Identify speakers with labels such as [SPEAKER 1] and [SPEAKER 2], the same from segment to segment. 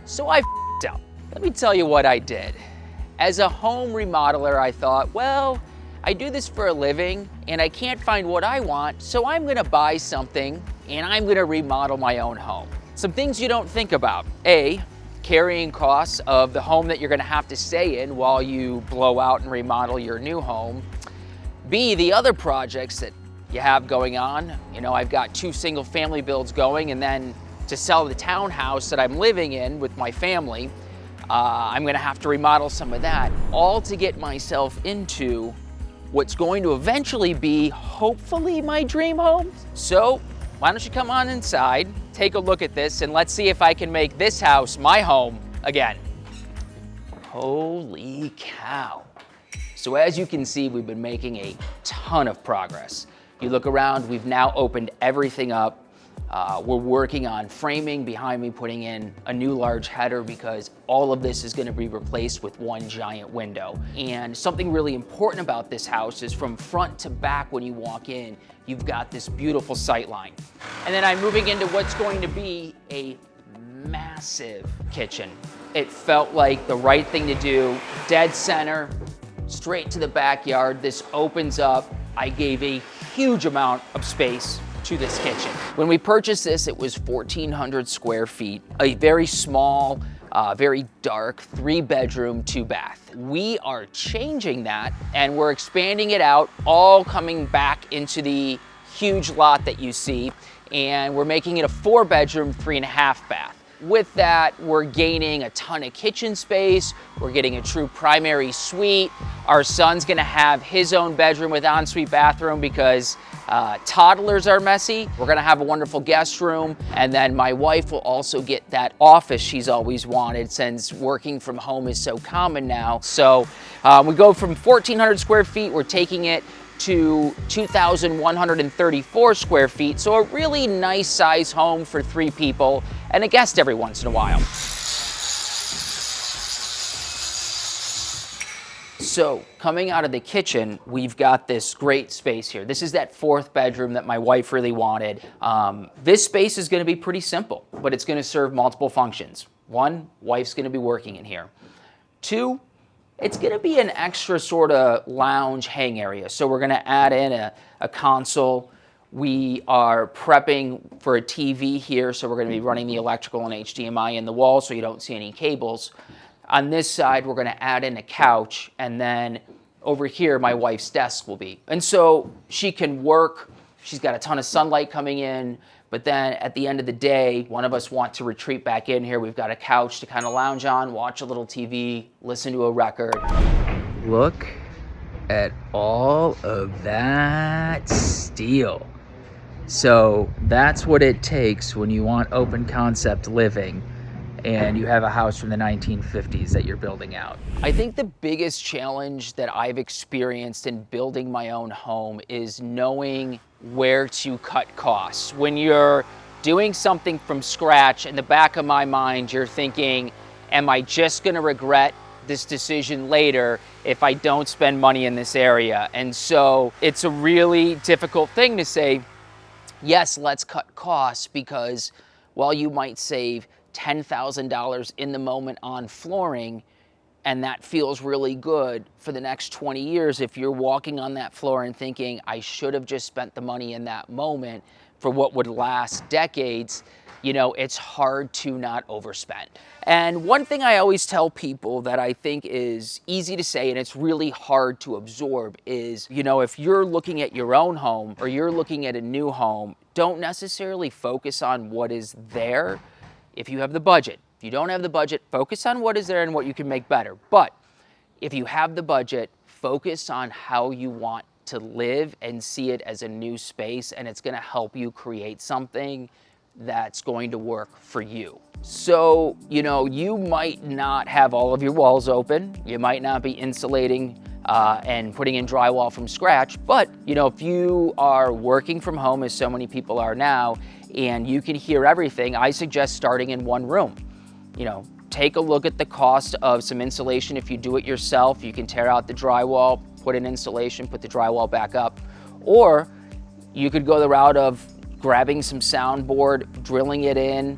[SPEAKER 1] So I f***ed up. Let me tell you what I did. As a home remodeler, I thought, well, I do this for a living and I can't find what I want, so I'm gonna buy something and I'm gonna remodel my own home. Some things you don't think about. A, carrying costs of the home that you're gonna have to stay in while you blow out and remodel your new home. B, the other projects that you have going on. You know, I've got 2 single family builds going, and then to sell the townhouse that I'm living in with my family, I'm gonna have to remodel some of that, all to get myself into what's going to eventually be, hopefully, my dream home. So why don't you come on inside, take a look at this, and let's see if I can make this house my home again. Holy cow. So as you can see, we've been making a ton of progress. You look around, we've now opened everything up. We're working on framing behind me, putting in a new large header because all of this is gonna be replaced with one giant window. And something really important about this house is from front to back when you walk in, you've got this beautiful sight line. And then I'm moving into what's going to be a massive kitchen. It felt like the right thing to do, dead center, straight to the backyard. This opens up. I gave a huge amount of space to this kitchen. When we purchased this, it was 1,400 square feet, a very small, very dark 3-bedroom, 2-bath. We are changing that and we're expanding it out, all coming back into the huge lot that you see, and we're making it a 4-bedroom, 3.5-bath. With that, we're gaining a ton of kitchen space. We're getting a true primary suite. Our son's gonna have his own bedroom with ensuite bathroom because toddlers are messy. We're gonna have a wonderful guest room. And then my wife will also get that office she's always wanted since working from home is so common now. So we go from 1,400 square feet, we're taking it to 2,134 square feet. So a really nice size home for 3 people and a guest every once in a while. So coming out of the kitchen, we've got this great space here. This is that 4th bedroom that my wife really wanted. This space is gonna be pretty simple, but it's gonna serve multiple functions. 1, wife's gonna be working in here. 2, it's gonna be an extra sort of lounge hang area. So we're gonna add in a console. We are prepping for a TV here, so we're gonna be running the electrical and HDMI in the wall so you don't see any cables. On this side, we're gonna add in a couch, and then over here, my wife's desk will be. And so she can work, she's got a ton of sunlight coming in, but then at the end of the day, one of us wants to retreat back in here. We've got a couch to kind of lounge on, watch a little TV, listen to a record. Look at all of that steel. So that's what it takes when you want open concept living and you have a house from the 1950s that you're building out. I think the biggest challenge that I've experienced in building my own home is knowing where to cut costs. When you're doing something from scratch, in the back of my mind, you're thinking, am I just gonna regret this decision later if I don't spend money in this area? And so it's a really difficult thing to say, yes, let's cut costs, because while you might save $10,000 in the moment on flooring, and that feels really good for the next 20 years, if you're walking on that floor and thinking, I should have just spent the money in that moment for what would last decades, you know, it's hard to not overspend. And one thing I always tell people that I think is easy to say and it's really hard to absorb is, you know, if you're looking at your own home or you're looking at a new home, don't necessarily focus on what is there if you have the budget. If you don't have the budget, focus on what is there and what you can make better. But if you have the budget, focus on how you want to live and see it as a new space, and it's gonna help you create something that's going to work for you. So, you know, you might not have all of your walls open. You might not be insulating and putting in drywall from scratch, but, you know, if you are working from home, as so many people are now, and you can hear everything, I suggest starting in one room. You know, take a look at the cost of some insulation. If you do it yourself, you can tear out the drywall, put in insulation, put the drywall back up. Or you could go the route of grabbing some soundboard, drilling it in,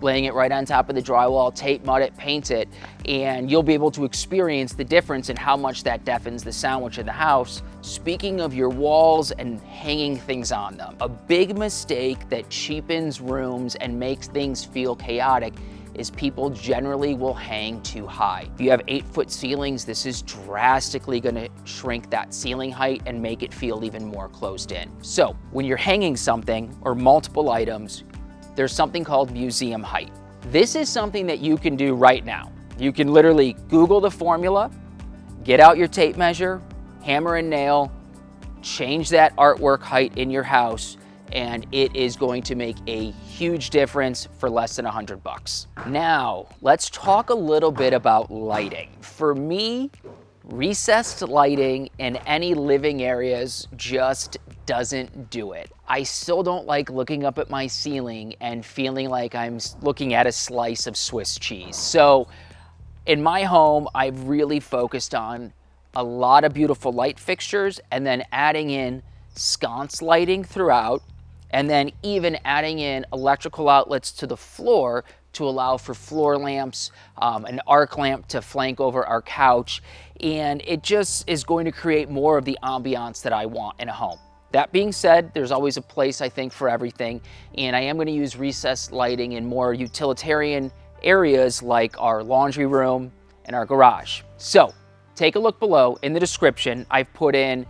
[SPEAKER 1] laying it right on top of the drywall, tape mud it, paint it, and you'll be able to experience the difference in how much that deafens the sound which in the house. Speaking of your walls and hanging things on them, a big mistake that cheapens rooms and makes things feel chaotic is people generally will hang too high. If you have 8-foot ceilings, this is drastically gonna shrink that ceiling height and make it feel even more closed in. So when you're hanging something or multiple items, there's something called museum height. This is something that you can do right now. You can literally Google the formula, get out your tape measure, hammer and nail, change that artwork height in your house, and it is going to make a huge difference for less than $100. Now, let's talk a little bit about lighting. For me, recessed lighting in any living areas just doesn't do it. I still don't like looking up at my ceiling and feeling like I'm looking at a slice of Swiss cheese. So in my home, I've really focused on a lot of beautiful light fixtures and then adding in sconce lighting throughout, and then even adding in electrical outlets to the floor to allow for floor lamps, an arc lamp to flank over our couch, and it just is going to create more of the ambiance that I want in a home. That being said, there's always a place, I think, for everything, and I am going to use recessed lighting in more utilitarian areas like our laundry room and our garage. So take a look below in the description. I've put in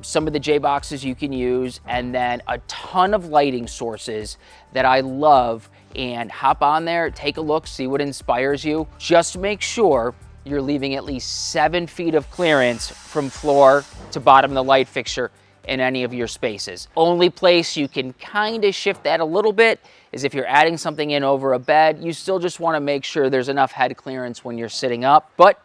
[SPEAKER 1] some of the J boxes you can use, and then a ton of lighting sources that I love, and hop on there, take a look, see what inspires you. Just make sure you're leaving at least 7 feet of clearance from floor to bottom of the light fixture in any of your spaces. Only place you can kind of shift that a little bit is if you're adding something in over a bed. You still just want to make sure there's enough head clearance when you're sitting up, but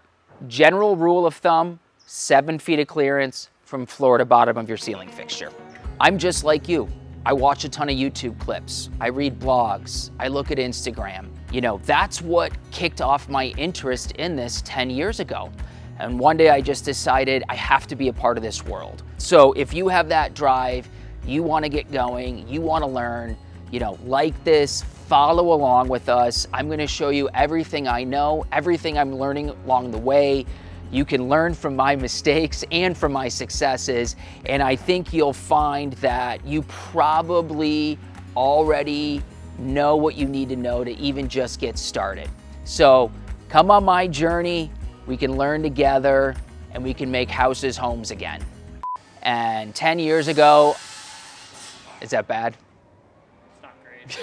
[SPEAKER 1] general rule of thumb, 7 feet of clearance from floor to bottom of your ceiling fixture. I'm just like you. I watch a ton of YouTube clips. I read blogs. I look at Instagram. You know, that's what kicked off my interest in this 10 years ago. And one day I just decided I have to be a part of this world. So if you have that drive, you want to get going, you want to learn, you know, like this, follow along with us. I'm going to show you everything I know, everything I'm learning along the way. You can learn from my mistakes and from my successes, and I think you'll find that you probably already know what you need to know to even just get started. So come on my journey, we can learn together, and we can make houses homes again. And 10 years ago, is that bad?
[SPEAKER 2] It's not great.